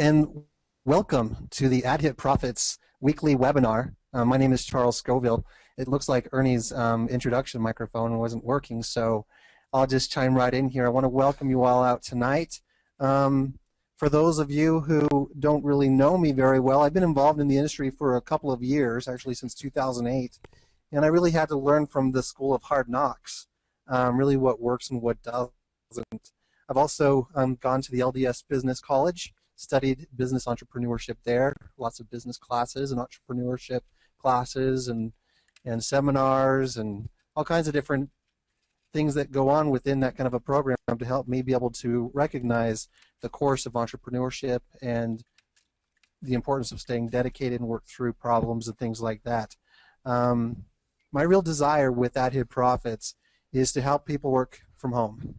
And welcome to the AHP Profits weekly webinar. My name is Charles Scoville. It looks like Ernie's introduction microphone wasn't working, so I'll just chime right in here. I want to welcome you all out tonight. For those of you who don't really know me very well, I've been involved in the industry for a couple of years, actually since 2008, and I really had to learn from the school of hard knocks, really what works and what doesn't. I've also gone to the LDS Business College, studied business entrepreneurship there, lots of business classes and entrepreneurship classes and seminars and all kinds of different things that go on within that kind of a program to help me be able to recognize the course of entrepreneurship and the importance of staying dedicated and work through problems and things like that. My real desire with AHP Profits is to help people work from home.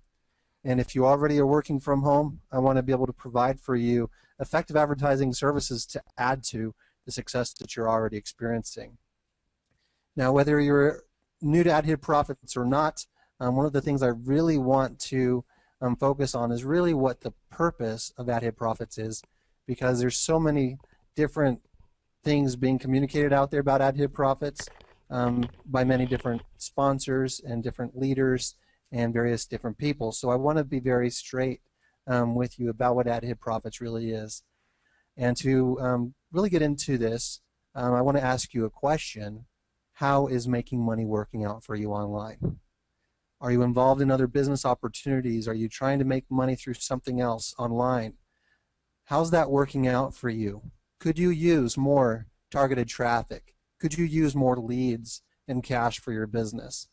And if you already are working from home, I want to be able to provide for you effective advertising services to add to the success that you're already experiencing. Now, whether you're new to AHP Profits or not, one of the things I really want to focus on is really what the purpose of AHP Profits is, because there's so many different things being communicated out there about AHP Profits by many different sponsors and different leaders and various different people. So I want to be very straight with you about what AHP Profits really is. And to really get into this, I want to ask you a question. How is making money working out for you online? Are you involved in other business opportunities? Are you trying to make money through something else online? How's that working out for you? Could you use more targeted traffic? Could you use more leads and cash for your business?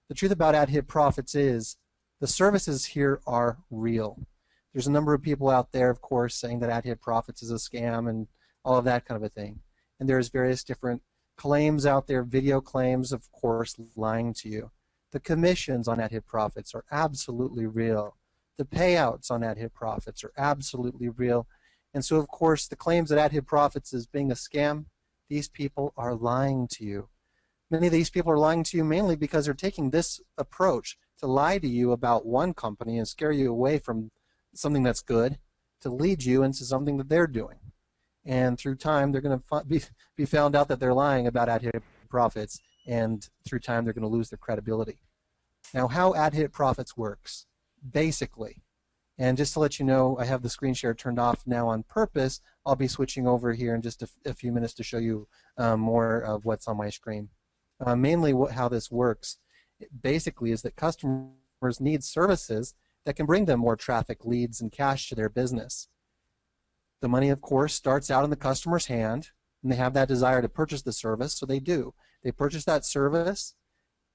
The truth about AHP Profits is the services here are real. There's a number of people out there, of course, saying that AHP Profits is a scam and all of that kind of a thing. And there's various different claims out there, video claims, of course, lying to you. The commissions on AHP Profits are absolutely real. The payouts on AHP Profits are absolutely real. And so, of course, the claims that AHP Profits is being a scam, these people are lying to you. Many of these people are lying to you mainly because they're taking this approach to lie to you about one company and scare you away from something that's good to lead you into something that they're doing. And through time, they're going to be found out that they're lying about AHP Profits, and through time, they're going to lose their credibility. Now, how AHP Profits works, basically, and just to let you know, I have the screen share turned off now on purpose. I'll be switching over here in just a few minutes to show you more of what's on my screen. Mainly how this works basically is that customers need services that can bring them more traffic, leads, and cash to their business. The money, of course, starts out in the customer's hand, and they have that desire to purchase the service, so they do. They purchase that service,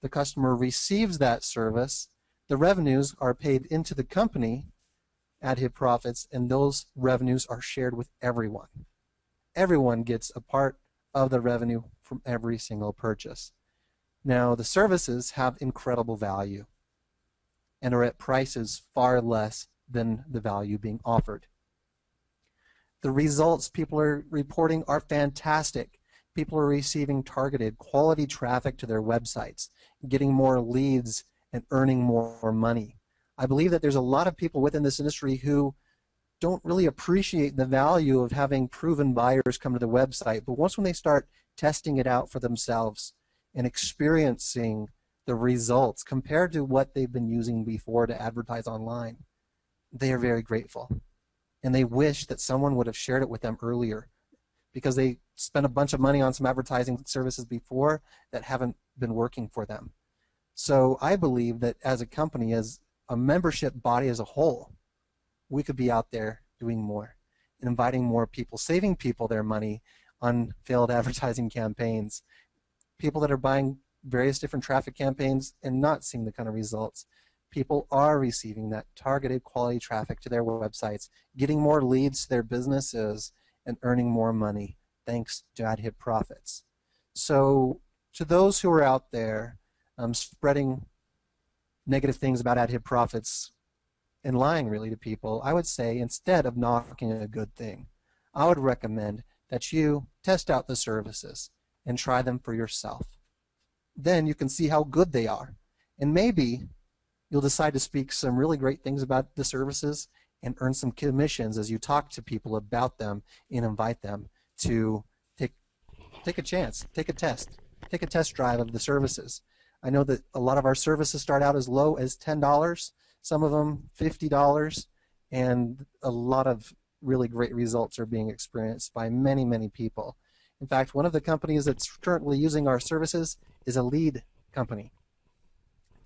the customer receives that service, the revenues are paid into the company, AHP Profits, and those revenues are shared with everyone. Everyone gets a part of the revenue from every single purchase. Now, the services have incredible value and are at prices far less than the value being offered. The results people are reporting are fantastic. People are receiving targeted quality traffic to their websites, getting more leads, and earning more money. I believe that there's a lot of people within this industry who don't really appreciate the value of having proven buyers come to the website, but once when they start testing it out for themselves and experiencing the results compared to what they've been using before to advertise online, they are very grateful. And they wish that someone would have shared it with them earlier, because they spent a bunch of money on some advertising services before that haven't been working for them. So I believe that as a company, as a membership body as a whole, we could be out there doing more, inviting more people, saving people their money on failed advertising campaigns, people that are buying various different traffic campaigns and not seeing the kind of results. People are receiving that targeted quality traffic to their websites, getting more leads to their businesses, and earning more money thanks to AHP Profits. So to those who are out there spreading negative things about AHP Profits and lying really to people, I would say instead of knocking a good thing, I would recommend that you test out the services and try them for yourself. Then you can see how good they are, and maybe you'll decide to speak some really great things about the services and earn some commissions as you talk to people about them and invite them to take a chance, take a test drive of the services. I know that a lot of our services start out as low as $10, some of them $50, and a lot of really great results are being experienced by many, many people. In fact, one of the companies that's currently using our services is a lead company.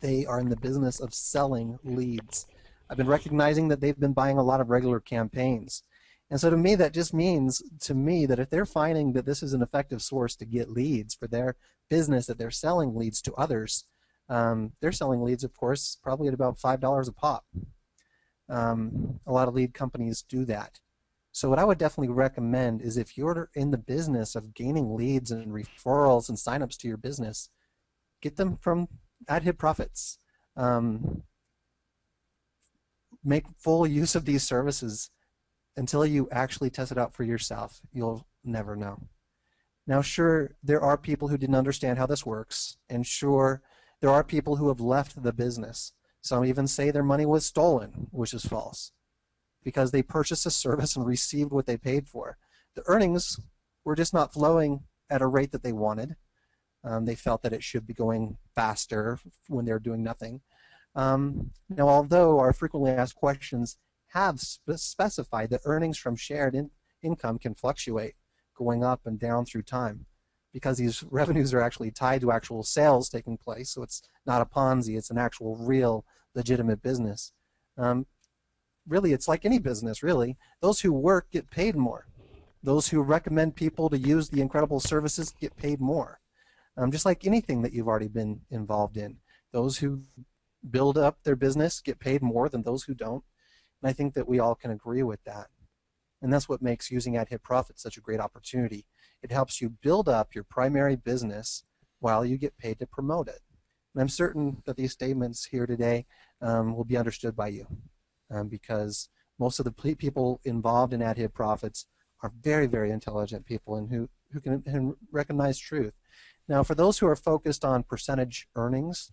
They are in the business of selling leads. I've been recognizing that they've been buying a lot of regular campaigns. And so to me, that just means to me that if they're finding that this is an effective source to get leads for their business, that they're selling leads to others, they're selling leads, of course, probably at about $5 a pop. A lot of lead companies do that. So what I would definitely recommend is if you're in the business of gaining leads and referrals and signups to your business, get them from AHP Profits. Make full use of these services. Until you actually test it out for yourself, you'll never know. Now, sure, there are people who didn't understand how this works, and sure, there are people who have left the business. Some even say their money was stolen, which is false, because they purchased a service and received what they paid for. The earnings were just not flowing at a rate that they wanted. They felt that it should be going faster when they're doing nothing. Now, although our frequently asked questions have specified that earnings from shared income can fluctuate, going up and down through time, because these revenues are actually tied to actual sales taking place, so it's not a Ponzi, it's an actual real legitimate business. Really, it's like any business, really. Those who work get paid more. Those who recommend people to use the incredible services get paid more. Just like anything that you've already been involved in. Those who build up their business get paid more than those who don't. And I think that we all can agree with that. And that's what makes using AHP Profits such a great opportunity. It helps you build up your primary business while you get paid to promote it. And I'm certain that these statements here today will be understood by you because most of the people involved in AHP Profits are very, very intelligent people and who can recognize truth. Now, for those who are focused on percentage earnings,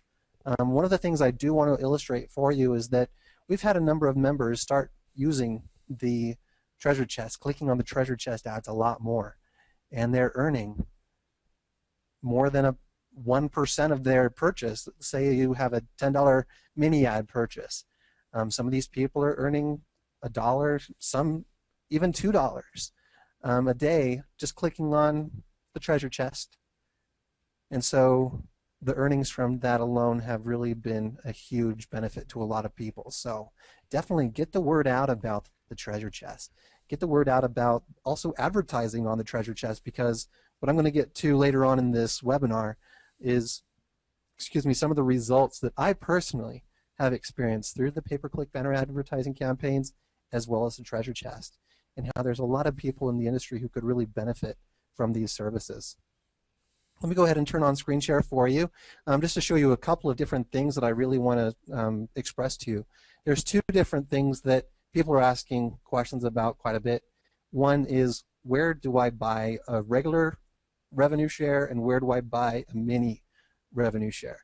one of the things I do want to illustrate for you is that we've had a number of members start using the treasure chest, clicking on the treasure chest ads a lot more, and they're earning more than 1% of their purchase. Say you have a $10 mini ad purchase. Some of these people are earning $1, some even $2 a day just clicking on the treasure chest. And so the earnings from that alone have really been a huge benefit to a lot of people. So definitely get the word out about the treasure chest. Get the word out about also advertising on the treasure chest, because what I'm going to get to later on in this webinar is, some of the results that I personally have experienced through the pay-per-click banner advertising campaigns as well as the treasure chest, and how there's a lot of people in the industry who could really benefit from these services. Let me go ahead and turn on screen share for you just to show you a couple of different things that I really want to express to you. There's two different things that people are asking questions about quite a bit. One is, where do I buy a regular revenue share and where do I buy a mini revenue share?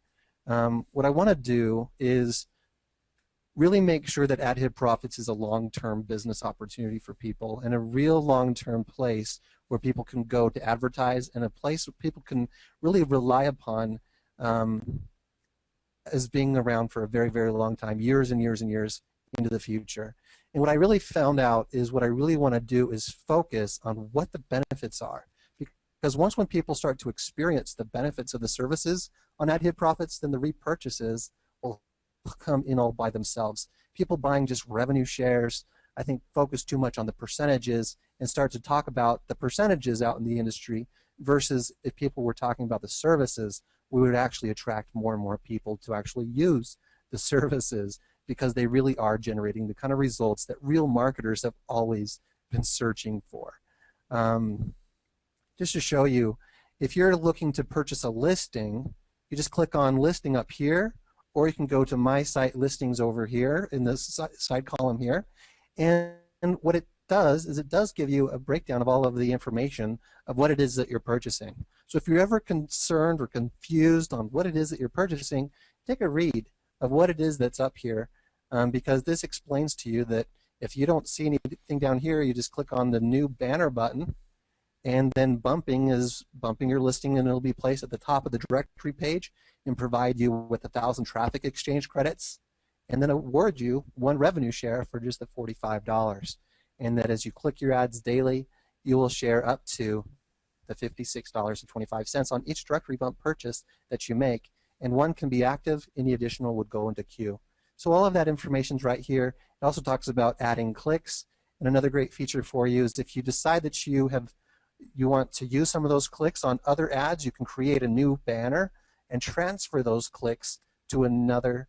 What I want to do is really make sure that AHP Profits is a long-term business opportunity for people and a real long-term place where people can go to advertise, and a place where people can really rely upon as being around for a very, very long time, years and years and years into the future. And what I really found out is what I really want to do is focus on what the benefits are. Because when people start to experience the benefits of the services on AHP Profits, then the repurchases will come in all by themselves. People buying just revenue shares, I think, focus too much on the percentages and start to talk about the percentages out in the industry, versus if people were talking about the services, we would actually attract more and more people to actually use the services, because they really are generating the kind of results that real marketers have always been searching for. Just to show you, if you're looking to purchase a listing, you just click on listing up here, or you can go to my site listings over here in the side column here. And what it does is it does give you a breakdown of all of the information of what it is that you're purchasing. So if you're ever concerned or confused on what it is that you're purchasing, take a read of what it is that's up here, because this explains to you that If you don't see anything down here, you just click on the new banner button, and then bumping is bumping your listing, and it'll be placed at the top of the directory page and provide you with 1,000 traffic exchange credits, and then award you one revenue share for just the $45. And that as you click your ads daily, you will share up to the $56.25 on each directory bump purchase that you make, and one can be active. Any additional would go into queue. So all of that information is right here. It also talks about adding clicks, and another great feature for you is if you decide that you want to use some of those clicks on other ads, you can create a new banner and transfer those clicks to another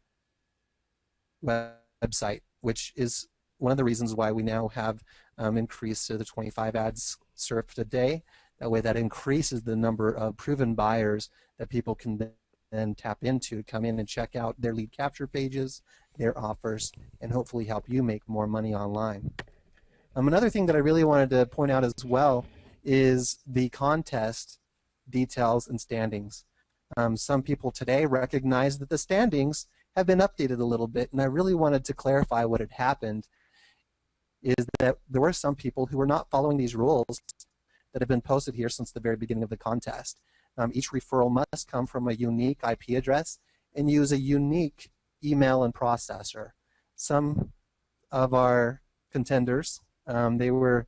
website, which is one of the reasons why we now have increased to the 25 ads served a day. That way that increases the number of proven buyers that people can then tap into, come in and check out their lead capture pages, their offers, and hopefully help you make more money online. Another thing that I really wanted to point out as well is the contest details and standings. Some people today recognize that the standings have been updated a little bit, and I really wanted to clarify what had happened is that there were some people who were not following these rules that have been posted here since the very beginning of the contest. Each referral must come from a unique IP address and use a unique email and processor. Some of our contenders, they were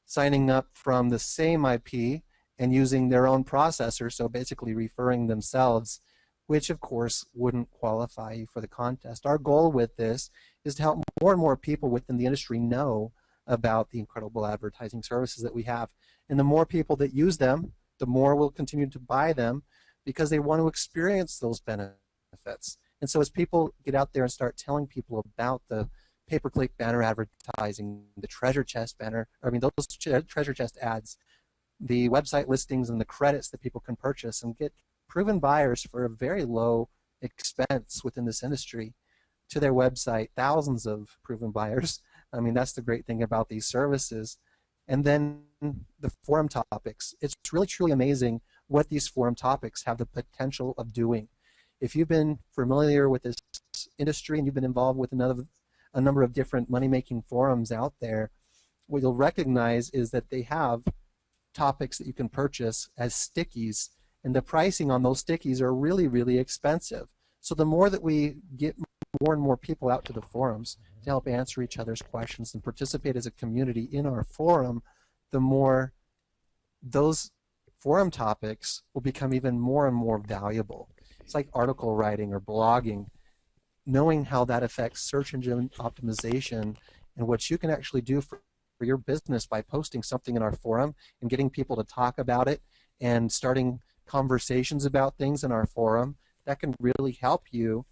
signing up from the same IP and using their own processor, so basically referring themselves, which of course wouldn't qualify you for the contest. Our goal with this is to help more and more people within the industry know about the incredible advertising services that we have. And the more people that use them, the more will continue to buy them because they want to experience those benefits. And so as people get out there and start telling people about the pay-per-click banner advertising, the treasure chest banner, those treasure chest ads, the website listings and the credits that people can purchase and get proven buyers for a very low expense within this industry to their website, thousands of proven buyers. That's the great thing about these services. And then the forum topics. It's really, truly amazing what these forum topics have the potential of doing. If you've been familiar with this industry and you've been involved with a number of different money-making forums out there, what you'll recognize is that they have topics that you can purchase as stickies, and the pricing on those stickies are really, really expensive. So the more that we get more and more people out to the forums to help answer each other's questions and participate as a community in our forum, the more those forum topics will become even more and more valuable. It's like article writing or blogging, knowing how that affects search engine optimization and what you can actually do for your business by posting something in our forum and getting people to talk about it and starting conversations about things in our forum. That can really help you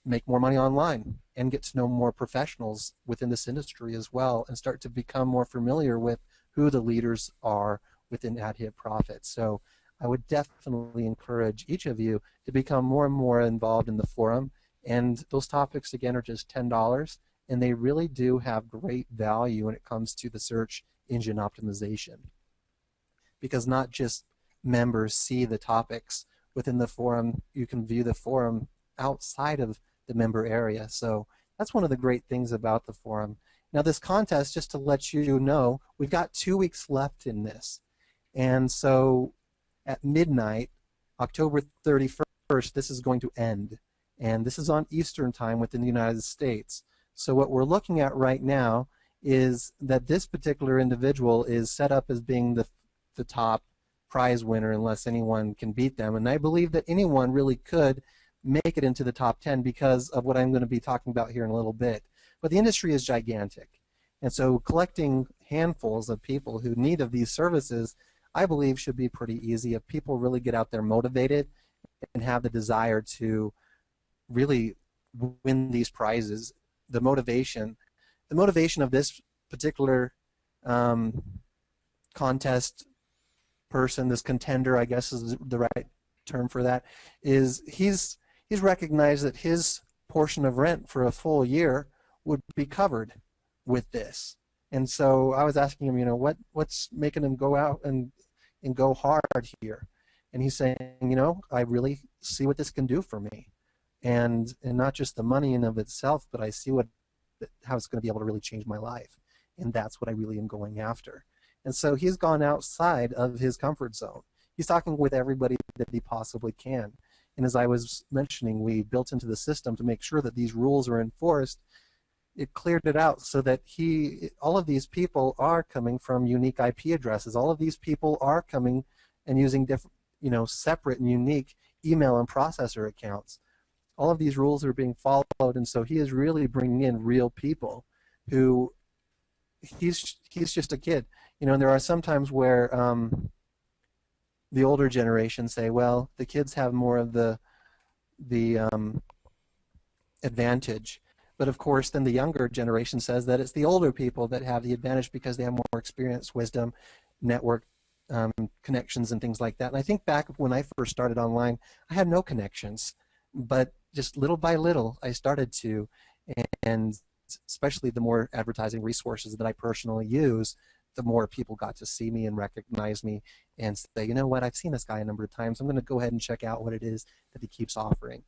make more money online and get to know more professionals within this industry as well and start to become more familiar with who the leaders are within AdHit Profits. So I would definitely encourage each of you to become more and more involved in the forum, and those topics again are just $10, and they really do have great value when it comes to the search engine optimization, because not just members see the topics within the forum, you can view the forum outside of the member area. So that's one of the great things about the forum. Now this contest, just to let you know, we've got 2 weeks left in this. And so at midnight, October 31st, this is going to end. And this is on Eastern time within the United States. So what we're looking at right now is that this particular individual is set up as being the top prize winner unless anyone can beat them. And I believe that anyone really could make it into the top 10 because of what I'm going to be talking about here in a little bit. But the industry is gigantic. And so collecting handfuls of people who need of these services, I believe, should be pretty easy if people really get out there motivated and have the desire to really win these prizes. The motivation of this particular contest person, this contender, I guess is the right term for that, is he's recognized that his portion of rent for a full year would be covered with this. And so I was asking him, what's making him go out and go hard here? And he's saying, I really see what this can do for me. and not just the money in of itself, but I see how it's going to be able to really change my life, and that's what I really am going after. And so he's gone outside of his comfort zone. He's talking with everybody that he possibly can. And as I was mentioning, we built into the system to make sure that these rules are enforced. It cleared it out so that all of these people are coming from unique IP addresses. All of these people are coming and using different, separate and unique email and processor accounts. All of these rules are being followed, and so he is really bringing in real people who he's just a kid. And there are some times where the older generation say, well, the kids have more of the advantage. But of course, then the younger generation says that it's the older people that have the advantage because they have more experience, wisdom, network connections, and things like that. And I think back when I first started online, I had no connections, but just little by little, I started to, and especially the more advertising resources that I personally use, the more people got to see me and recognize me and say, you know what, I've seen this guy a number of times. I'm going to go ahead and check out what it is that he keeps offering,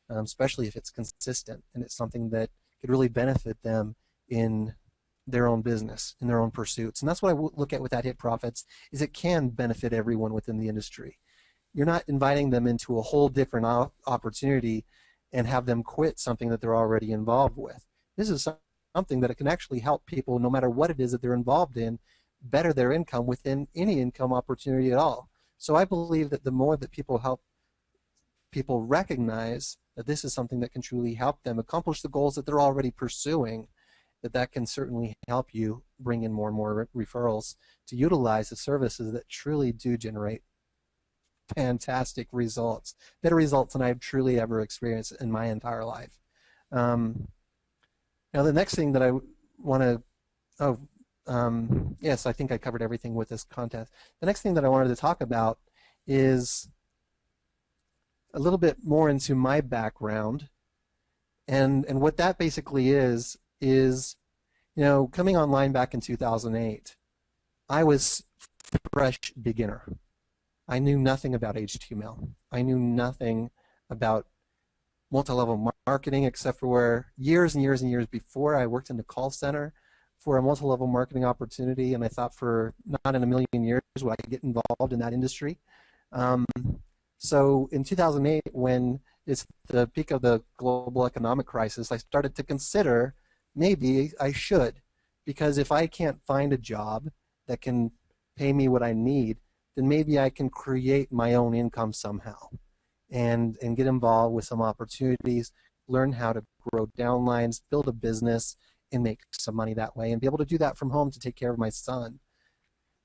especially if it's consistent and it's something that could really benefit them in their own business, in their own pursuits. And that's what I look at with AHP Profits, is it can benefit everyone within the industry. You're not inviting them into a whole different opportunity and have them quit something that they're already involved with. This is something that it can actually help people, no matter what it is that they're involved in, better their income within any income opportunity at all. So I believe that the more that people recognize that this is something that can truly help them accomplish the goals that they're already pursuing, that can certainly help you bring in more and more referrals to utilize the services that truly do generate fantastic results, better results than I've truly ever experienced in my entire life. Now the next thing that I want to, yes, I think I covered everything with this contest. The next thing that I wanted to talk about is a little bit more into my background, and what that basically is coming online back in 2008, I was a fresh beginner. I knew nothing about HTML. I knew nothing about multi-level marketing, except for where years and years and years before I worked in the call center for a multi-level marketing opportunity, and I thought for not in a million years would I get involved in that industry. So in 2008, when it's the peak of the global economic crisis, I started to consider maybe I should, because if I can't find a job that can pay me what I need, then maybe I can create my own income somehow and get involved with some opportunities, learn how to grow downlines, build a business, and make some money that way, and be able to do that from home to take care of my son.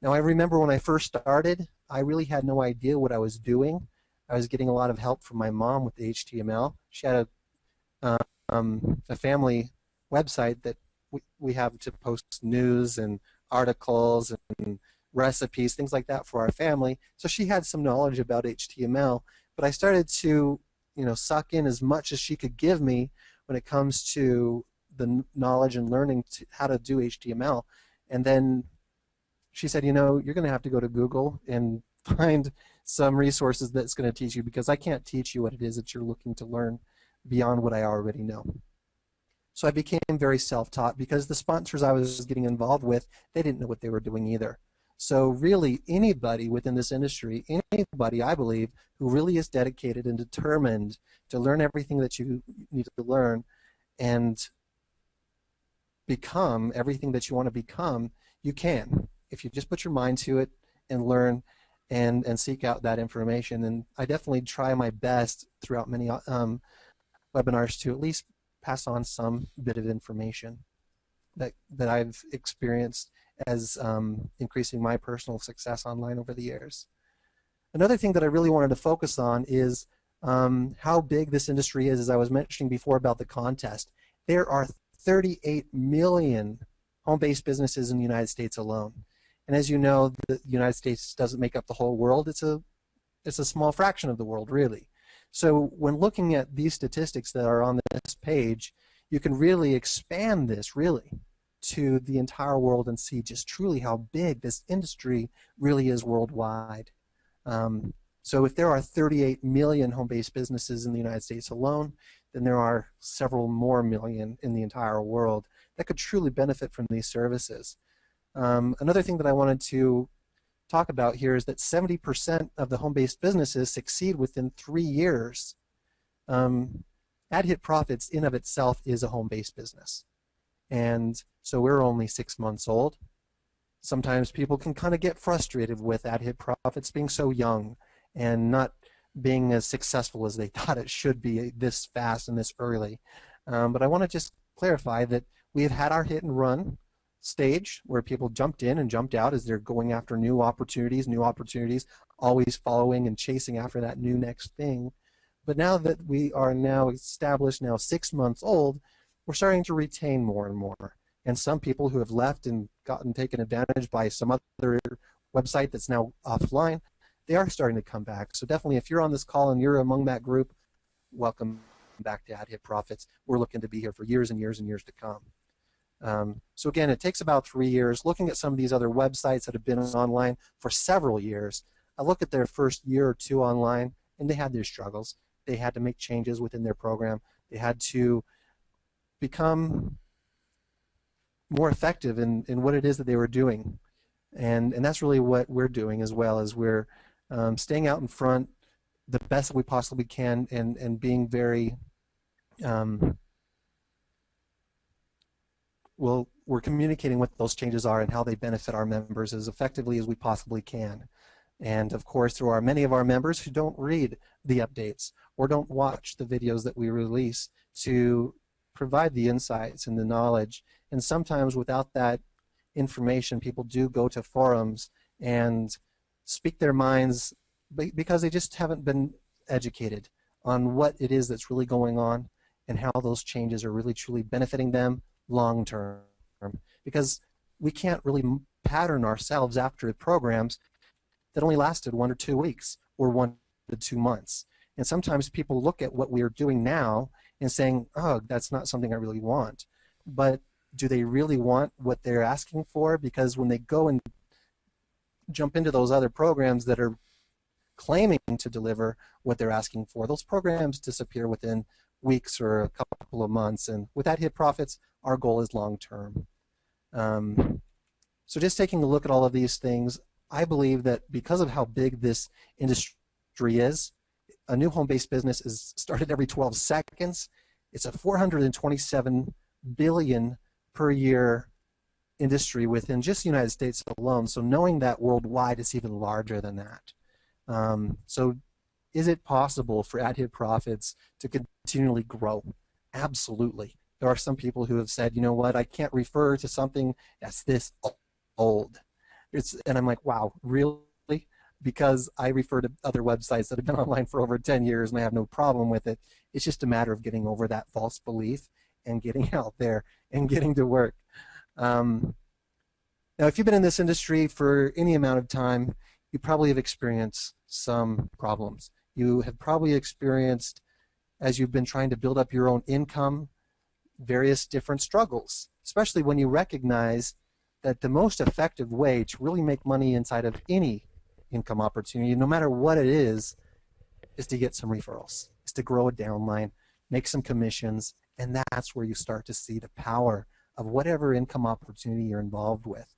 Now I remember when I first started, I really had no idea what I was doing. I was getting a lot of help from my mom with the HTML. She had a family website that we have to post news and articles and recipes, things like that for our family. So she had some knowledge about HTML, but I started to, suck in as much as she could give me when it comes to the knowledge and learning how to do HTML. And then she said, you're going to have to go to Google and find some resources that's going to teach you, because I can't teach you what it is that you're looking to learn beyond what I already know. So I became very self-taught, because the sponsors I was getting involved with, they didn't know what they were doing either. So really, anybody within this industry, anybody I believe who really is dedicated and determined to learn everything that you need to learn and become everything that you want to become, you can, if you just put your mind to it and learn and seek out that information. And I definitely try my best throughout many webinars to at least pass on some bit of information that I've experienced as increasing my personal success online over the years. Another thing that I really wanted to focus on is how big this industry is. As I was mentioning before about the contest, there are 38 million home-based businesses in the United States alone. And as you know, the United States doesn't make up the whole world. It's a small fraction of the world, really. So when looking at these statistics that are on this page, you can really expand this really to the entire world and see just truly how big this industry really is worldwide. So if there are 38 million home-based businesses in the United States alone, then there are several more million in the entire world that could truly benefit from these services. Another thing that I wanted to talk about here is that 70% of the home-based businesses succeed within 3 years. AdHit Profits in of itself is a home-based business, and so we're only 6 months old. Sometimes people can kind of get frustrated with AdHit Profits being so young and not being as successful as they thought it should be this fast and this early. But I want to just clarify that we have had our hit and run stage where people jumped in and jumped out as they're going after new opportunities, always following and chasing after that new next thing. But now that we are now established, now 6 months old, we're starting to retain more and more. And some people who have left and gotten taken advantage by some other website that's now offline, they are starting to come back. So definitely, if you're on this call and you're among that group, welcome back to AdHit Profits. We're looking to be here for years and years and years to come. So again, it takes about 3 years. Looking at some of these other websites that have been online for several years, I look at their first year or two online, and they had their struggles. They had to make changes within their program. They had to become more effective in what it is that they were doing. And that's really what we're doing as well, as we're staying out in front the best that we possibly can, and being very well, we're communicating what those changes are and how they benefit our members as effectively as we possibly can. And of course, there are many of our members who don't read the updates or don't watch the videos that we release to provide the insights and the knowledge. And sometimes without that information, people do go to forums and speak their minds because they just haven't been educated on what it is that's really going on and how those changes are really truly benefiting them long term. Because we can't really pattern ourselves after programs that only lasted 1 or 2 weeks or 1 to 2 months. And sometimes people look at what we are doing now and saying, oh, that's not something I really want. But do they really want what they're asking for? Because when they go and jump into those other programs that are claiming to deliver what they're asking for, those programs disappear within weeks or a couple of months. And with AdHit Profits, our goal is long term. So just taking a look at all of these things, I believe that because of how big this industry is, a new home-based business is started every 12 seconds. It's a 427 billion per year industry within just the United States alone. So knowing that worldwide, it's even larger than that. So is it possible for AdHit Profits to continually grow? Absolutely. There are some people who have said, you know what, I can't refer to something that's this old. And I'm like, wow, really? Because I refer to other websites that have been online for over 10 years and I have no problem with it. It's just a matter of getting over that false belief and getting out there and getting to work. Now, if you've been in this industry for any amount of time, you probably have experienced some problems. You have probably experienced, as you've been trying to build up your own income, various different struggles, especially when you recognize that the most effective way to really make money inside of any income opportunity, no matter what it is to get some referrals, is to grow a downline, make some commissions, and that's where you start to see the power of whatever income opportunity you're involved with.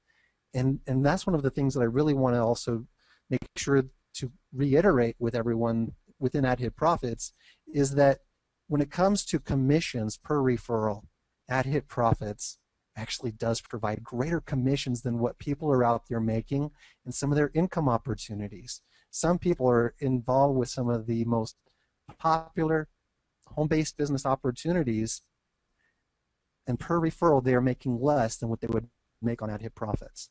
And that's one of the things that I really want to also make sure to reiterate with everyone within AdHit Profits is that when it comes to commissions per referral, AdHit Profits actually does provide greater commissions than what people are out there making in some of their income opportunities. Some people are involved with some of the most popular home-based business opportunities, and per referral they are making less than what they would make on AdHit Profits.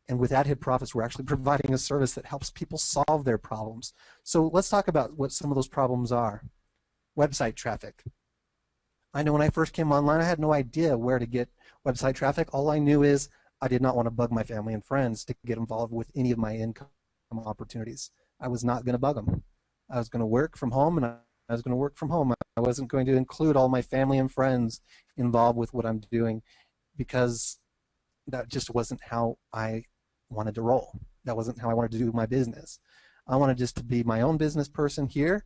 And with AdHit Profits, we're actually providing a service that helps people solve their problems. So let's talk about what some of those problems are. Website traffic. I know when I first came online, I had no idea where to get website traffic. All I knew is I did not want to bug my family and friends to get involved with any of my income opportunities. I was not going to bug them. I was going to work from home, and I was going to work from home. I wasn't going to include all my family and friends involved with what I'm doing because that just wasn't how I wanted to roll. That wasn't how I wanted to do my business. I wanted just to be my own business person here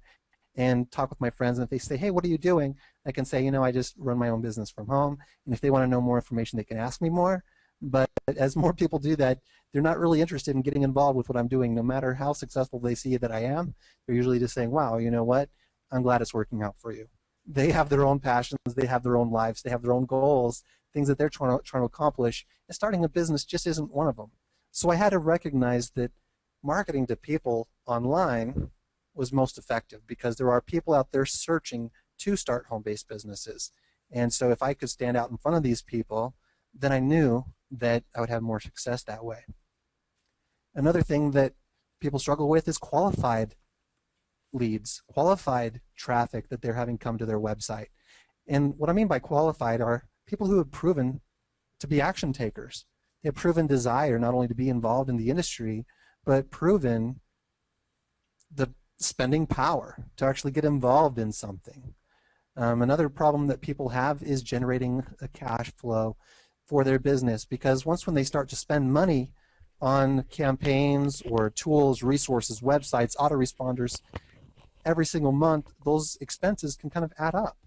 and talk with my friends. And if they say, hey, what are you doing? I can say, I just run my own business from home. And if they want to know more information, they can ask me more. But as more people do that, they're not really interested in getting involved with what I'm doing. No matter how successful they see that I am, they're usually just saying, wow, you know what? I'm glad it's working out for you. They have their own passions. They have their own lives. They have their own goals, things that they're trying to accomplish. And starting a business just isn't one of them. So I had to recognize that marketing to people online was most effective because there are people out there searching to start home-based businesses. And so if I could stand out in front of these people, then I knew that I would have more success that way. Another thing that people struggle with is qualified leads, qualified traffic that they're having come to their website. And what I mean by qualified are people who have proven to be action takers. They have proven desire not only to be involved in the industry, but proven the spending power to actually get involved in something. Another problem that people have is generating a cash flow for their business, because when they start to spend money on campaigns or tools, resources, websites, autoresponders every single month, those expenses can kind of add up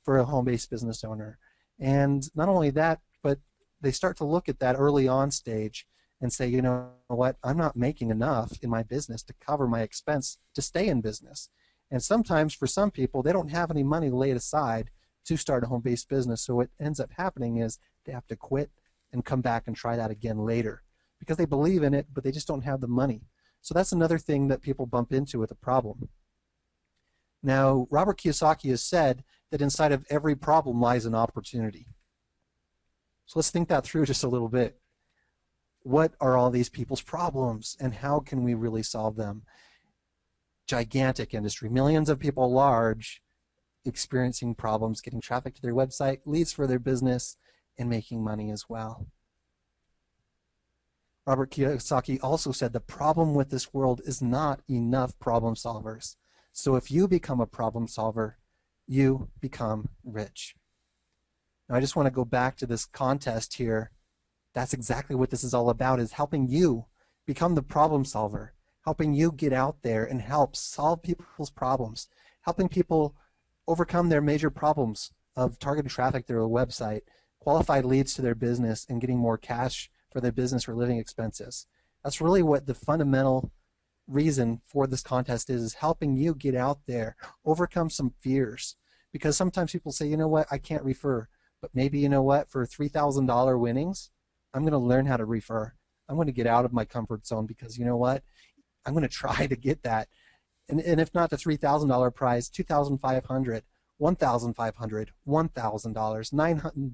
for a home-based business owner. And not only that, but they start to look at that early on stage and say, you know what, I'm not making enough in my business to cover my expense to stay in business. And sometimes for some people, they don't have any money laid aside to start a home-based business. So what ends up happening is they have to quit and come back and try that again later because they believe in it, but they just don't have the money. So that's another thing that people bump into with a problem. Now, Robert Kiyosaki has said that inside of every problem lies an opportunity. So let's think that through just a little bit. What are all these people's problems, and how can we really solve them? Gigantic industry, millions of people large, experiencing problems, getting traffic to their website, leads for their business, and making money as well. Robert Kiyosaki also said the problem with this world is not enough problem solvers. So if you become a problem solver, you become rich. Now I just want to go back to this contest here. That's exactly what this is all about, is helping you become the problem solver, helping you get out there and help solve people's problems, helping people overcome their major problems of targeted traffic to their website, qualified leads to their business, and getting more cash for their business or living expenses. That's really what the fundamental reason for this contest is helping you get out there, overcome some fears. Because sometimes people say, you know what, I can't refer. But maybe, you know what, for $3,000 winnings, I'm going to learn how to refer. I'm going to get out of my comfort zone because, you know what, I'm going to try to get that. And if not the $3,000 prize, $2,500, $1,500, $1,000, $900,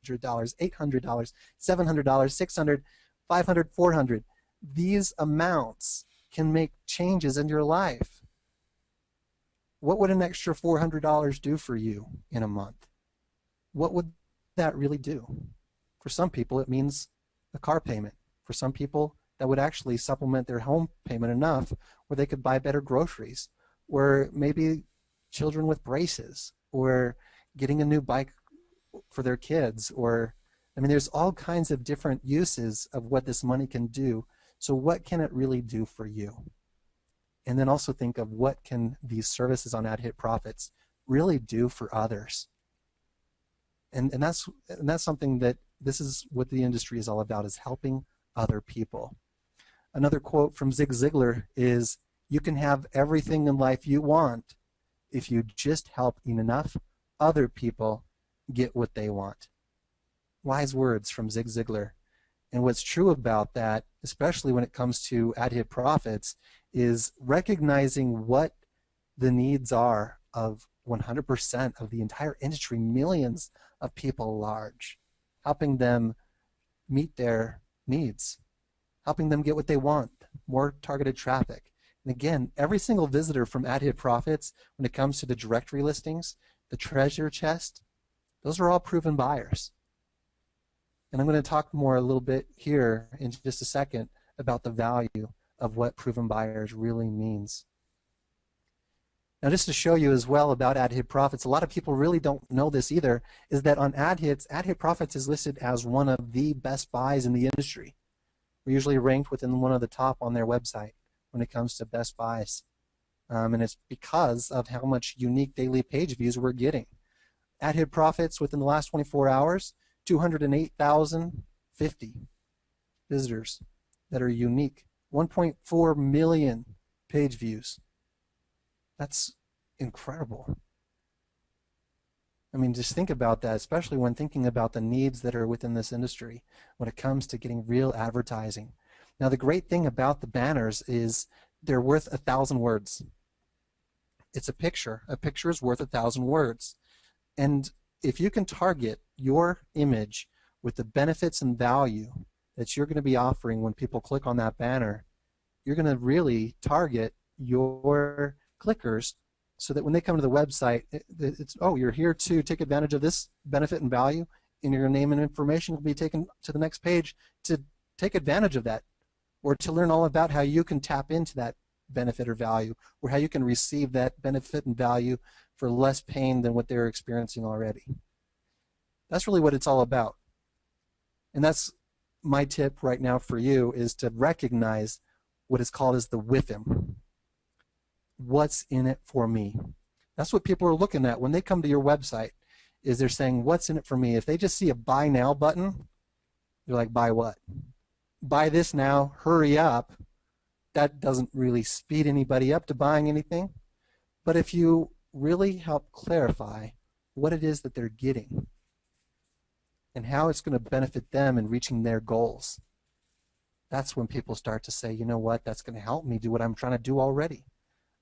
$800, $700, $600, $500, $400. These amounts can make changes in your life. What would an extra $400 do for you in a month? What would that really do? For some people, it means a car payment. For some people, that would actually supplement their home payment enough where they could buy better groceries, or maybe children with braces, or getting a new bike for their kids, or, I mean, there's all kinds of different uses of what this money can do. So what can it really do for you? And then also think of what can these services on AdHit Profits really do for others. And that's something that this is what the industry is all about, is helping other people. Another quote from Zig Ziglar is, you can have everything in life you want if you just help enough other people get what they want. Wise words from Zig Ziglar. And what's true about that, especially when it comes to AdHit Profits, is recognizing what the needs are of 100% of the entire industry, millions of people large, helping them meet their needs, helping them get what they want, more targeted traffic. And again, every single visitor from AdHit Profits, when it comes to the directory listings, the treasure chest, those are all proven buyers. And I'm going to talk more a little bit here in just a second about the value of what proven buyers really means. Now, just to show you as well about AdHit Profits, a lot of people really don't know this either, is that on AdHit Profits is listed as one of the best buys in the industry. We're usually ranked within one of the top on their website when it comes to best buys. and it's because of how much unique daily page views we're getting. Ad hit profits within the last 24 hours, 208,050 visitors that are unique. 1.4 million page views. That's incredible. I mean, just think about that, especially when thinking about the needs that are within this industry when it comes to getting real advertising. Now, the great thing about the banners is they're worth 1,000 words. It's a picture. A picture is worth 1,000 words. And if you can target your image with the benefits and value that you're going to be offering when people click on that banner, you're going to really target your clickers so that when they come to the website, it's, oh, you're here to take advantage of this benefit and value, and your name and information will be taken to the next page to take advantage of that, or to learn all about how you can tap into that benefit or value, or how you can receive that benefit and value for less pain than what they're experiencing already. That's really what it's all about. And that's my tip right now for you, is to recognize what is called as the WIFM. What's in it for me? That's what people are looking at when they come to your website, is they're saying, what's in it for me? If they just see a buy now button, they're like, buy what? Buy this now, hurry up. That doesn't really speed anybody up to buying anything. But if you really help clarify what it is that they're getting and how it's going to benefit them in reaching their goals, that's when people start to say, you know what, that's going to help me do what I'm trying to do already.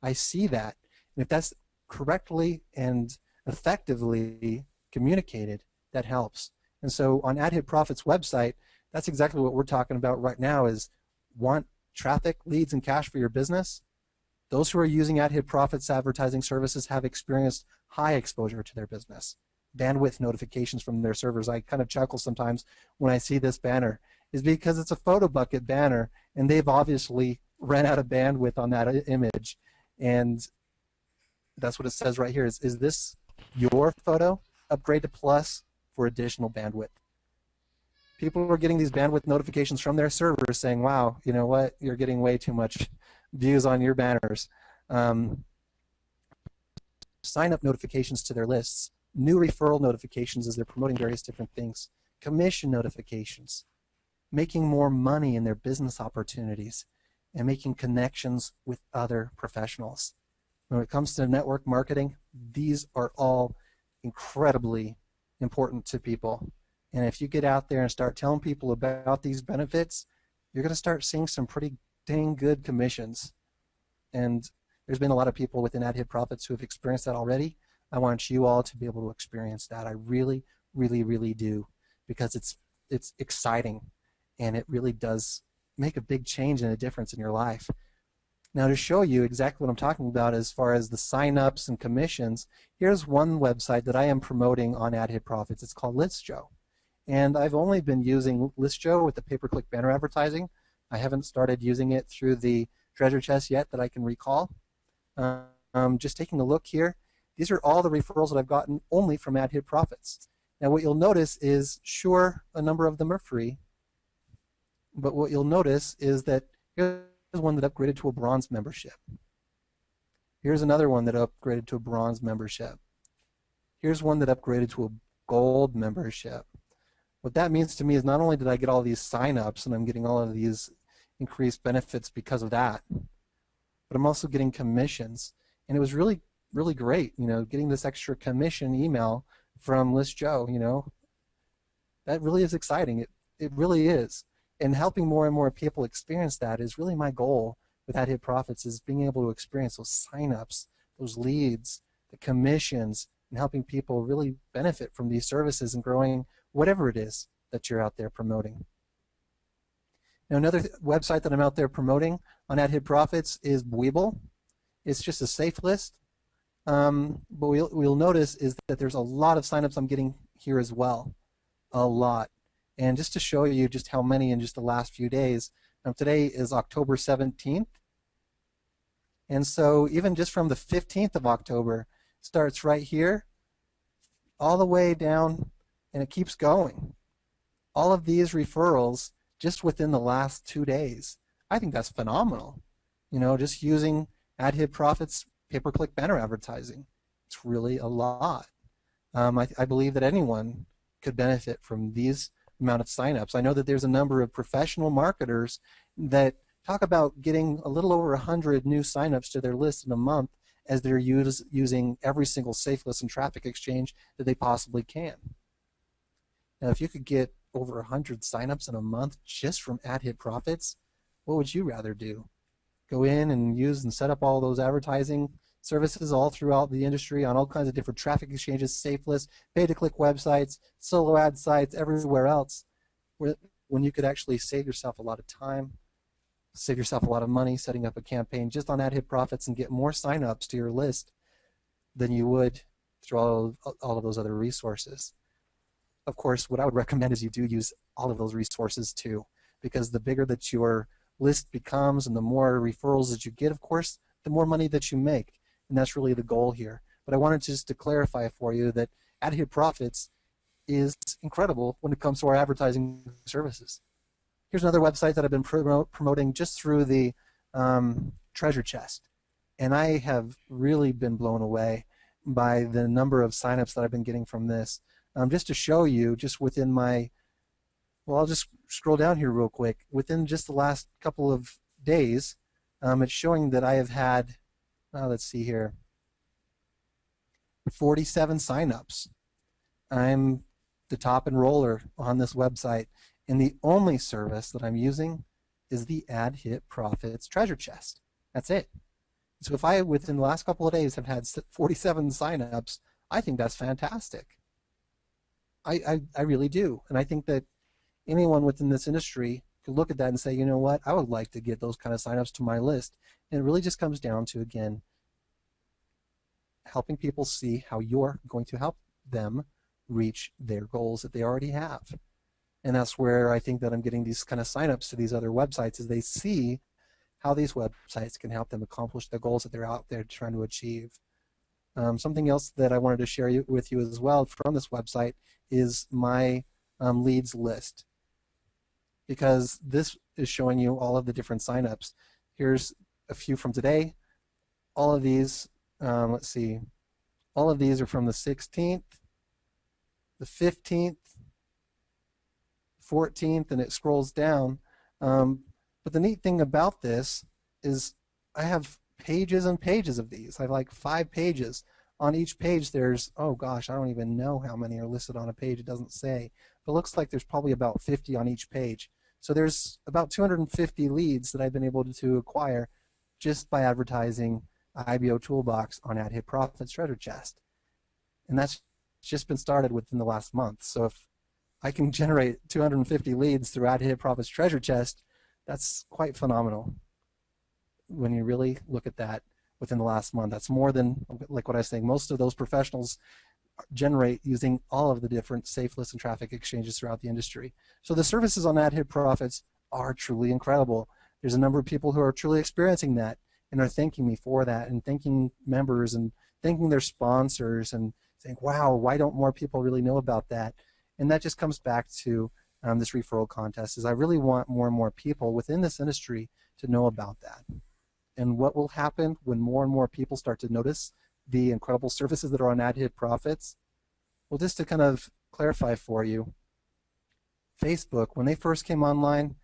I see that. And if that's correctly and effectively communicated, that helps. And so on Ad Hit Profits website, that's exactly what we're talking about right now, is want traffic, leads, and cash for your business. Those who are using Ad Hit Profits advertising services have experienced high exposure to their business. Bandwidth notifications from their servers. I kind of chuckle sometimes when I see this banner, is because it's a photo bucket banner, and they've obviously ran out of bandwidth on that image. And that's what it says right here. Is this your photo? Upgrade to Plus for additional bandwidth. People are getting these bandwidth notifications from their servers saying, wow, you know what, you're getting way too much views on your banners. Sign up notifications to their lists. New referral notifications as they're promoting various different things. Commission notifications. Making more money in their business opportunities, and making connections with other professionals. When it comes to network marketing, these are all incredibly important to people. And if you get out there and start telling people about these benefits, you're going to start seeing some pretty dang good commissions. And there's been a lot of people within Ad Hit Profits who have experienced that already. I want you all to be able to experience that. I really, really, really do, because it's exciting, and it really does make a big change and a difference in your life. Now, to show you exactly what I'm talking about as far as the sign-ups and commissions, here's one website that I am promoting on Ad Hit Profits. It's called ListJoe. And I've only been using ListJoe with the pay-per-click banner advertising. I haven't started using it through the treasure chest yet that I can recall. Just taking a look here, these are all the referrals that I've gotten only from Ad Hit Profits. Now, what you'll notice is, sure, a number of them are free, but what you'll notice is that here's one that upgraded to a bronze membership. Here's another one that upgraded to a bronze membership. Here's one that upgraded to a gold membership. What that means to me is not only did I get all these sign-ups and I'm getting all of these increased benefits because of that, but I'm also getting commissions. And it was really, really great, you know, getting this extra commission email from ListJoe, you know. That really is exciting. It really is. And helping more and more people experience that is really my goal with Ad Hit Profits, is being able to experience those sign-ups, those leads, the commissions, and helping people really benefit from these services and growing whatever it is that you're out there promoting. Now, another website that I'm out there promoting on Ad Hit Profits is Webull. It's just a safe list, but we'll notice is that there's a lot of signups I'm getting here as well, a lot. And just to show you just how many in just the last few days, today is October 17th, and so even just from the 15th of October, starts right here, all the way down, and it keeps going. All of these referrals just within the last 2 days. I think that's phenomenal. You know, just using ad hit profits, pay-per-click banner advertising. It's really a lot. I believe that anyone could benefit from these amount of signups. I know that there's a number of professional marketers that talk about getting a little over 100 new signups to their list in a month as they're using every single safe list and traffic exchange that they possibly can. Now, if you could get over 100 signups in a month just from ad hit profits, what would you rather do? Go in and use and set up all those advertising services all throughout the industry on all kinds of different traffic exchanges, safe lists, pay-to-click websites, solo ad sites, everywhere else, when you could actually save yourself a lot of time, save yourself a lot of money setting up a campaign just on ad hit profits and get more signups to your list than you would through all of those other resources. Of course, what I would recommend is you do use all of those resources too, because the bigger that your list becomes and the more referrals that you get, of course, the more money that you make. And that's really the goal here. But I wanted just to clarify for you that ad hit profits is incredible when it comes to our advertising services. Here's another website that I've been promoting just through the treasure chest. And I have really been blown away by the number of signups that I've been getting from this. Just to show you, just within my, well, I'll just scroll down here real quick. Within just the last couple of days, it's showing that I have had, let's see here, 47 signups. I'm the top enroller on this website, and the only service that I'm using is the Ad Hit Profits Treasure Chest. That's it. So if I, within the last couple of days, have had 47 signups, I think that's fantastic. I really do. And I think that anyone within this industry could look at that and say, you know what, I would like to get those kind of signups to my list. And it really just comes down to, again, helping people see how you're going to help them reach their goals that they already have. And that's where I think that I'm getting these kind of signups to these other websites, is they see how these websites can help them accomplish the goals that they're out there trying to achieve. Something else that I wanted to share with you as well from this website is my leads list, because this is showing you all of the different signups. Here's a few from today. All of these, let's see, all of these are from the 16th, the 15th, 14th, and it scrolls down. But the neat thing about this is I have pages and pages of these. I have like 5 pages. On each page there's, oh gosh, I don't even know how many are listed on a page. It doesn't say. But it looks like there's probably about 50 on each page. So there's about 250 leads that I've been able to acquire just by advertising IBO Toolbox on Ad Hit Profits Treasure Chest. And that's just been started within the last month. So if I can generate 250 leads through Ad Hit Profits Treasure Chest, that's quite phenomenal when you really look at that within the last month. That's more than, like what I was saying, most of those professionals generate using all of the different safe lists and traffic exchanges throughout the industry. So the services on Ad Hit Profits are truly incredible. There's a number of people who are truly experiencing that and are thanking me for that, and thanking members and thanking their sponsors and saying, wow, why don't more people really know about that? And that just comes back to this referral contest, is I really want more and more people within this industry to know about that. And what will happen when more and more people start to notice the incredible services that are on Ad Hit Profits? Well, just to kind of clarify for you, Facebook, when they first came online,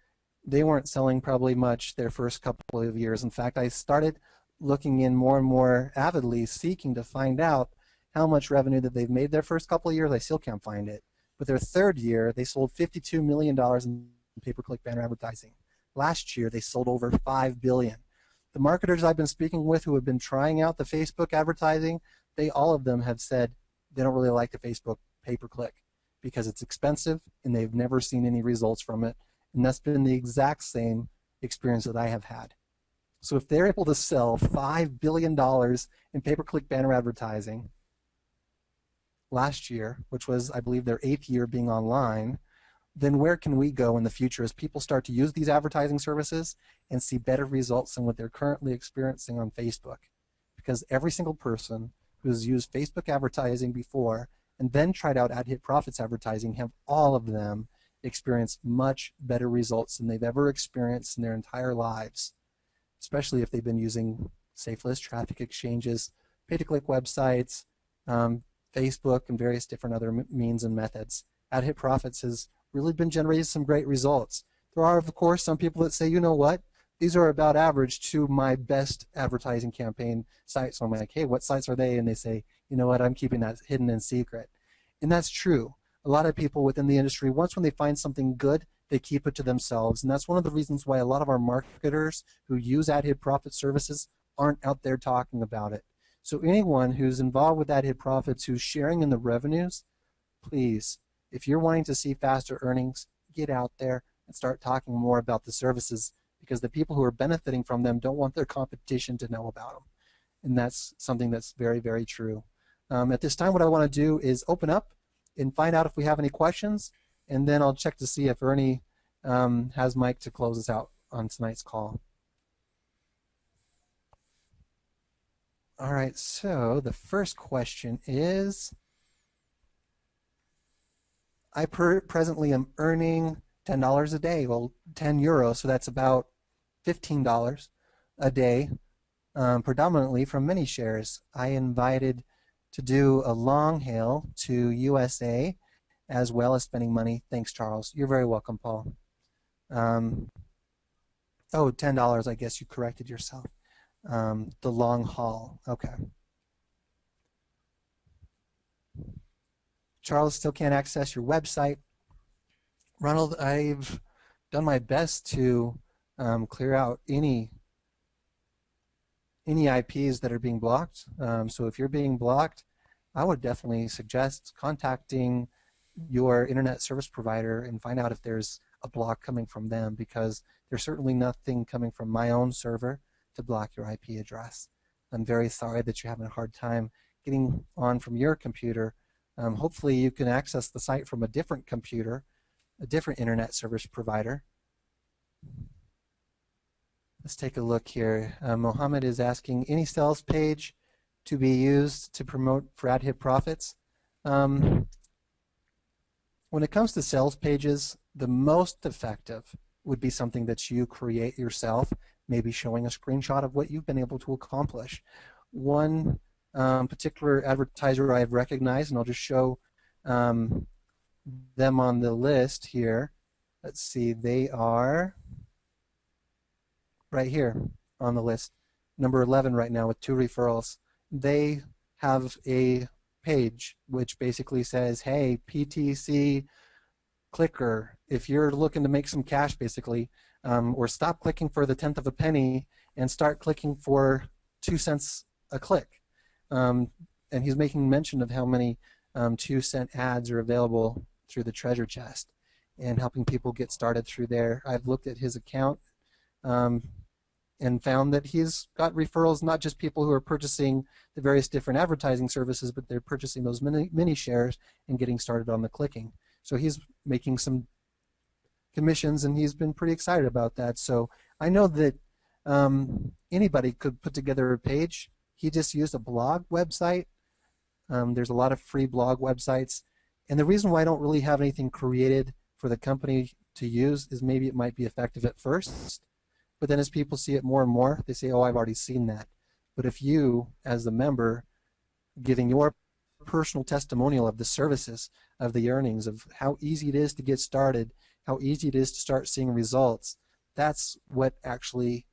they weren't selling probably much their first couple of years. In fact, I started looking in more and more avidly, seeking to find out how much revenue that they've made their first couple of years. I still can't find it. But their third year, they sold $52 million in pay-per-click banner advertising. Last year, they sold over $5 billion. The marketers I've been speaking with who have been trying out the Facebook advertising, all of them have said they don't really like the Facebook pay-per-click because it's expensive and they've never seen any results from it. And that's been the exact same experience that I have had. So if they're able to sell $5 billion in pay-per-click banner advertising last year, which was, I believe, their 8th year being online, then where can we go in the future as people start to use these advertising services and see better results than what they're currently experiencing on Facebook? Because every single person who's used Facebook advertising before and then tried out Ad Hit Profits advertising, have all of them experienced much better results than they've ever experienced in their entire lives, especially if they've been using safe list traffic exchanges, pay-to-click websites, Facebook, and various different other means and methods. AdHit Profits has really been generating some great results. There are, of course, some people that say, you know what, these are about average to my best advertising campaign sites. So I'm like, hey, what sites are they? And they say, you know what, I'm keeping that hidden and secret. And that's true. A lot of people within the industry, once when they find something good, they keep it to themselves. And that's one of the reasons why a lot of our marketers who use AdHit Profit services aren't out there talking about it. So anyone who's involved with AdHit Profits, who's sharing in the revenues, please, if you're wanting to see faster earnings, get out there and start talking more about the services, because the people who are benefiting from them don't want their competition to know about them. And that's something that's very, very true. At this time, what I want to do is open up and find out if we have any questions, and then I'll check to see if Ernie has Mike to close us out on tonight's call. All right, so the first question is, I presently am earning $10 a day, well, 10 euros, so that's about $15 a day, predominantly from mini shares. I invited to do a long haul to USA, as well as spending money. Thanks, Charles. You're very welcome, Paul. Oh, $10, I guess you corrected yourself. The long haul, okay. Charles, still can't access your website. Ronald, I've done my best to clear out any IPs that are being blocked. So if you're being blocked, I would definitely suggest contacting your internet service provider and find out if there's a block coming from them, because there's certainly nothing coming from my own server to block your IP address. I'm very sorry that you're having a hard time getting on from your computer. Hopefully you can access the site from a different computer, a different internet service provider. Let's take a look here. Mohammed is asking, any sales page to be used to promote for AdHit Profits? When it comes to sales pages, the most effective would be something that you create yourself, maybe showing a screenshot of what you've been able to accomplish. One particular advertiser I've recognized, and I'll just show them on the list here. Let's see, they are right here on the list, number 11 right now with 2 referrals. They have a page which basically says, hey, PTC clicker, if you're looking to make some cash basically, or stop clicking for the 10th of a penny and start clicking for 2 cents a click. And he's making mention of how many 2-cent ads are available through the treasure chest and helping people get started through there. I've looked at his account and found that he's got referrals, not just people who are purchasing the various different advertising services, but they're purchasing those mini shares and getting started on the clicking. So he's making some commissions, and he's been pretty excited about that. So I know that anybody could put together a page. He just used a blog website. There's a lot of free blog websites. And the reason why I don't really have anything created for the company to use is maybe it might be effective at first, but then as people see it more and more, they say, oh, I've already seen that. But if you, as the member, giving your personal testimonial of the services, of the earnings, of how easy it is to get started, how easy it is to start seeing results, that's what actually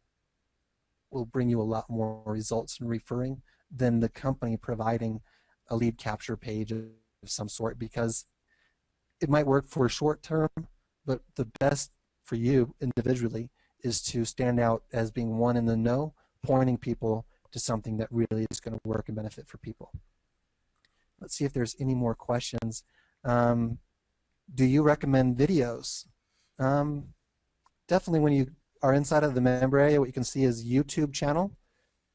will bring you a lot more results in referring than the company providing a lead capture page of some sort, because it might work for short term, but the best for you individually is to stand out as being one in the know, pointing people to something that really is going to work and benefit for people. Let's see if there's any more questions. Do you recommend videos? Definitely when you are inside of the member area, what you can see is YouTube channel.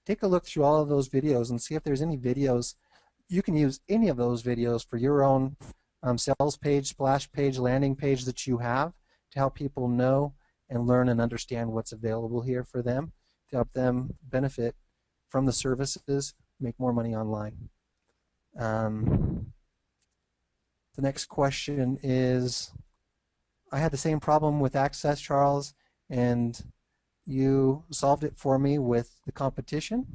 Take a look through all of those videos and see if there's any videos. You can use any of those videos for your own sales page, splash page, landing page that you have to help people know and learn and understand what's available here for them, to help them benefit from the services, make more money online. The next question is, I had the same problem with Access, Charles, and you solved it for me with the competition.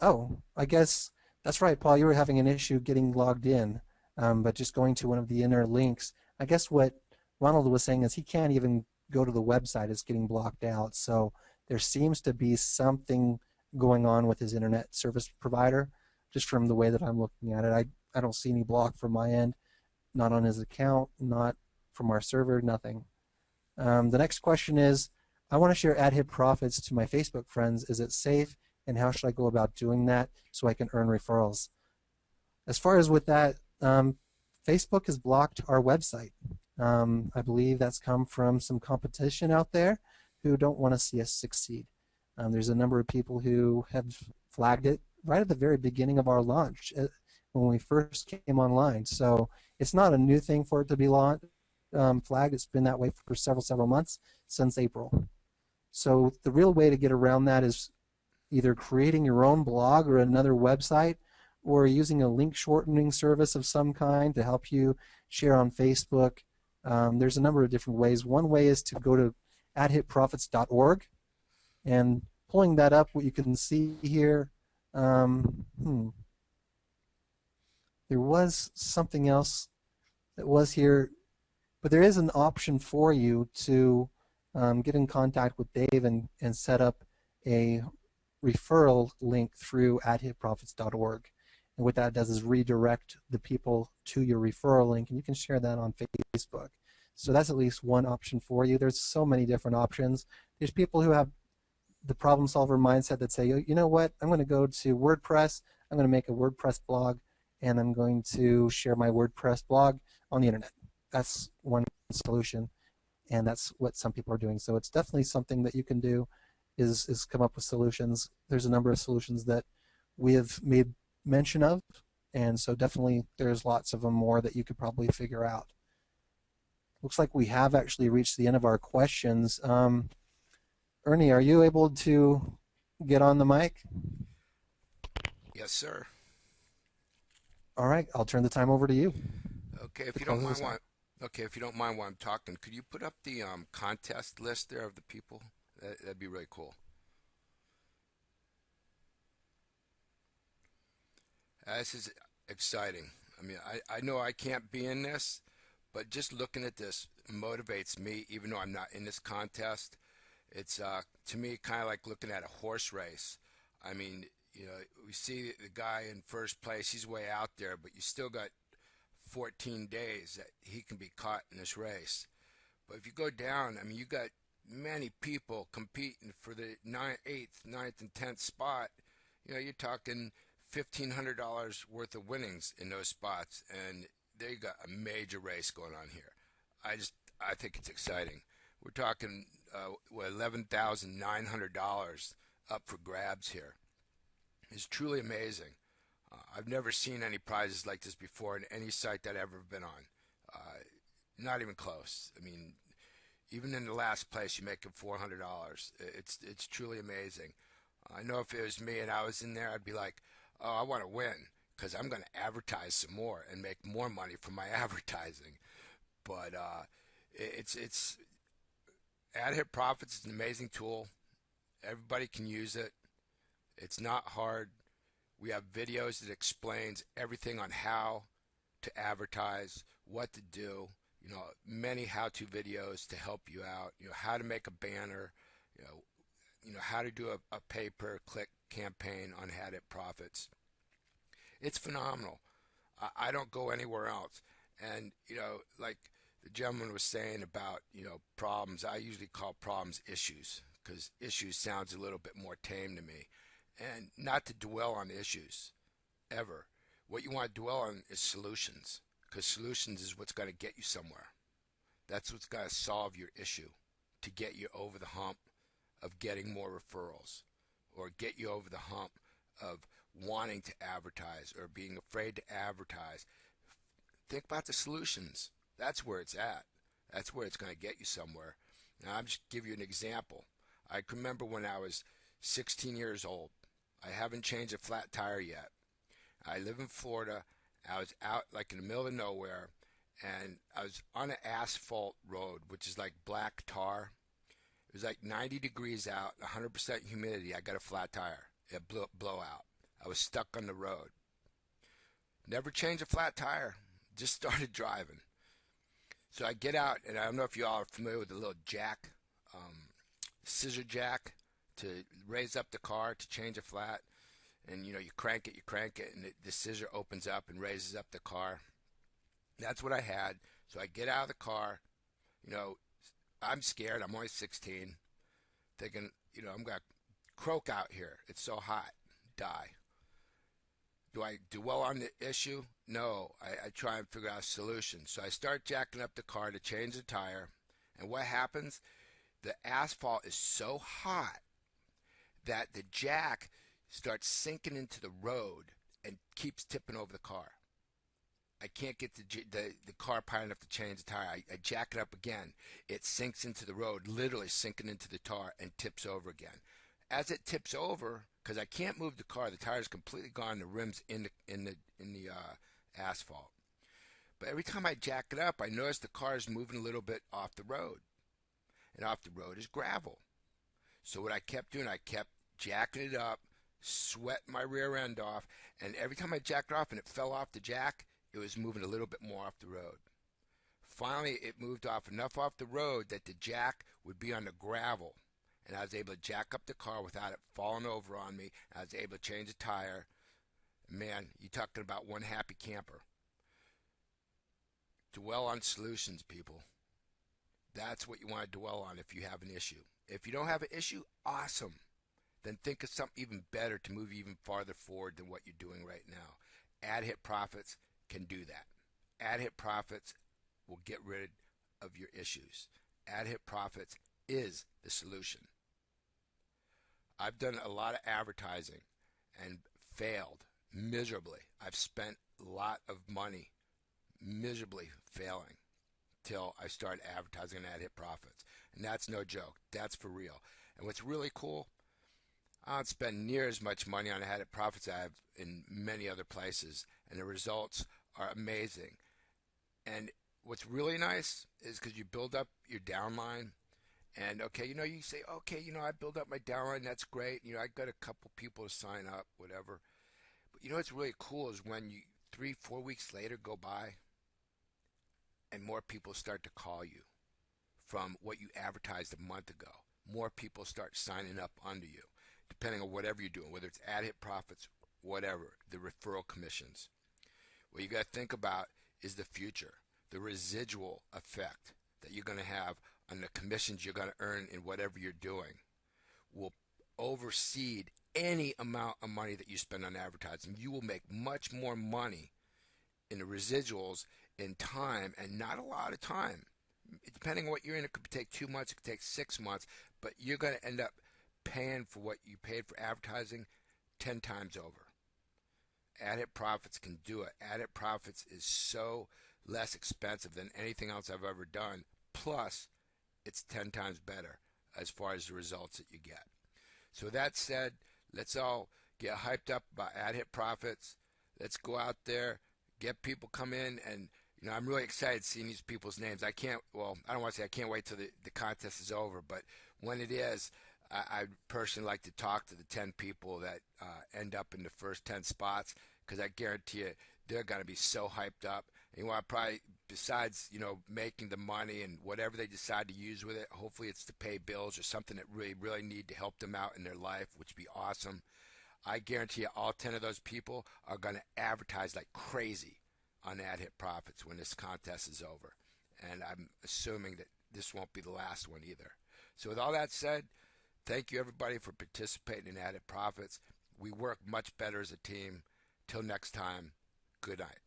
Oh, I guess that's right, Paul. You were having an issue getting logged in, but just going to one of the inner links. I guess what Ronald was saying is he can't even go to the website. It's getting blocked out. So there seems to be something going on with his internet service provider, just from the way that I'm looking at it. I don't see any block from my end, not on his account, not from our server, nothing. The next question is, I want to share AdHit profits to my Facebook friends. Is it safe? And how should I go about doing that so I can earn referrals? As far as with that, Facebook has blocked our website. I believe that's come from some competition out there who don't want to see us succeed. There's a number of people who have flagged it right at the very beginning of our launch when we first came online. So it's not a new thing for it to be flagged. It's been that way for several months since April. So the real way to get around that is either creating your own blog or another website, or using a link shortening service of some kind to help you share on Facebook. There's a number of different ways. One way is to go to adhitprofits.org, and pulling that up, what you can see here, there was something else that was here, but there is an option for you to get in contact with Dave and set up a referral link through adhitprofits.org. And what that does is redirect the people to your referral link, and you can share that on Facebook. So that's at least one option for you. There's so many different options. There's people who have the problem solver mindset that say, you know what, I'm going to go to WordPress, I'm going to make a WordPress blog, and I'm going to share my WordPress blog on the internet. That's one solution, and that's what some people are doing. So it's definitely something that you can do, is come up with solutions. There's a number of solutions that we have made mention of, and so definitely there's lots of them more that you could probably figure out. Looks like we have actually reached the end of our questions. Ernie, are you able to get on the mic? Yes, sir. All right, I'll turn the time over to you Okay, if to you don't close mind this out. if you don't mind while I'm talking, could you put up the contest list there of the people? That'd be really cool. This is exciting. I mean, I know I can't be in this, but just looking at this motivates me, even though I'm not in this contest. It's to me kind of like looking at a horse race. I mean, we see the guy in first place, he's way out there, but you still got 14 days that he can be caught in this race. But if you go down, I mean, you got many people competing for the 8th, 9th, and 10th spot. You're talking $1,500 worth of winnings in those spots, and they got a major race going on here. I think it's exciting. We're talking $11,900 up for grabs here. It's truly amazing. I've never seen any prizes like this before in any site that I've ever been on. Not even close. I mean, even in the last place, you're making $400. It's truly amazing. I know if it was me and I was in there, I'd be like, oh, I want to win because I'm going to advertise some more and make more money from my advertising. But it's AdHit Profits is an amazing tool. Everybody can use it. It's not hard. We have videos that explains everything on how to advertise, what to do. Many how-to videos to help you out. How to make a banner. How to do a pay-per-click campaign on AdHit Profits. It's phenomenal. I don't go anywhere else. And like the gentleman was saying about problems, I usually call problems issues because issues sounds a little bit more tame to me. And not to dwell on issues ever. What you want to dwell on is solutions, because solutions is what's going to get you somewhere. That's what's going to solve your issue, to get you over the hump of getting more referrals, or get you over the hump of wanting to advertise or being afraid to advertise. Think about the solutions. That's where it's at. That's where it's going to get you somewhere. Now, I'll just give you an example. I can remember when I was 16 years old. I haven't changed a flat tire yet. I live in Florida. I was out like in the middle of nowhere, and I was on an asphalt road, which is like black tar. It was like 90 degrees out, 100% humidity. I got a flat tire. It blew blowout. I was stuck on the road. Never changed a flat tire. Just started driving. So I get out, and I don't know if you all are familiar with the little jack, scissor jack to raise up the car to change a flat. And you crank it, and the scissor opens up and raises up the car. That's what I had. So I get out of the car. I'm scared. I'm only 16, thinking, I'm going to croak out here. It's so hot. Die. Do I dwell on the issue? No. I try and figure out a solution. So I start jacking up the car to change the tire. And what happens? The asphalt is so hot that the jack starts sinking into the road and keeps tipping over the car. I can't get the car high enough to change the tire. I jack it up again. It sinks into the road, literally sinking into the tar, and tips over again. As it tips over, because I can't move the car, the tire's completely gone. The rim's in the asphalt. But every time I jack it up, I notice the car is moving a little bit off the road, and off the road is gravel. So what I kept doing, I kept jacking it up, sweating my rear end off, and every time I jacked it off and it fell off the jack, it was moving a little bit more off the road. Finally, it moved off enough off the road that the jack would be on the gravel, and I was able to jack up the car without it falling over on me. I was able to change the tire. Man, you're talking about one happy camper. Dwell on solutions, people. That's what you want to dwell on if you have an issue. If you don't have an issue, awesome. Then think of something even better to move you even farther forward than what you're doing right now. AHP Profits can do that. AHP Profits will get rid of your issues. AHP Profits is the solution. I've done a lot of advertising and failed miserably. I've spent a lot of money miserably failing till I started advertising on AHP Profits. And that's no joke. That's for real. And what's really cool, I don't spend near as much money on AHP Profits as I have in many other places, and the results are amazing. And what's really nice is because you build up your downline, and okay, you say, okay, I build up my downline, that's great. I got a couple people to sign up, whatever. But what's really cool is when 3-4 weeks later go by, and more people start to call you from what you advertised a month ago. More people start signing up under you, depending on whatever you're doing, whether it's AHP Profits, whatever, the referral commissions. What you got to think about is the future, the residual effect that you're going to have on the commissions you're going to earn in whatever you're doing will oversee any amount of money that you spend on advertising. You will make much more money in the residuals in time, and not a lot of time. Depending on what you're in, it could take 2 months, it could take 6 months, but you're going to end up paying for what you paid for advertising 10 times over. AHP Profits can do it. AHP Profits is so less expensive than anything else I've ever done. Plus, it's 10 times better as far as the results that you get. So that said, let's all get hyped up about AHP Profits. Let's go out there, get people come in, and I'm really excited seeing these people's names. I don't want to say I can't wait till the contest is over, but when it is, I'd personally like to talk to the 10 people that end up in the first 10 spots, because I guarantee you they're going to be so hyped up. And probably, besides, making the money and whatever they decide to use with it, hopefully it's to pay bills or something that really, really need to help them out in their life, which would be awesome. I guarantee you all 10 of those people are going to advertise like crazy on AHP Profits when this contest is over. And I'm assuming that this won't be the last one either. So with all that said, thank you everybody for participating in AHP Profits. We work much better as a team. Till next time, good night.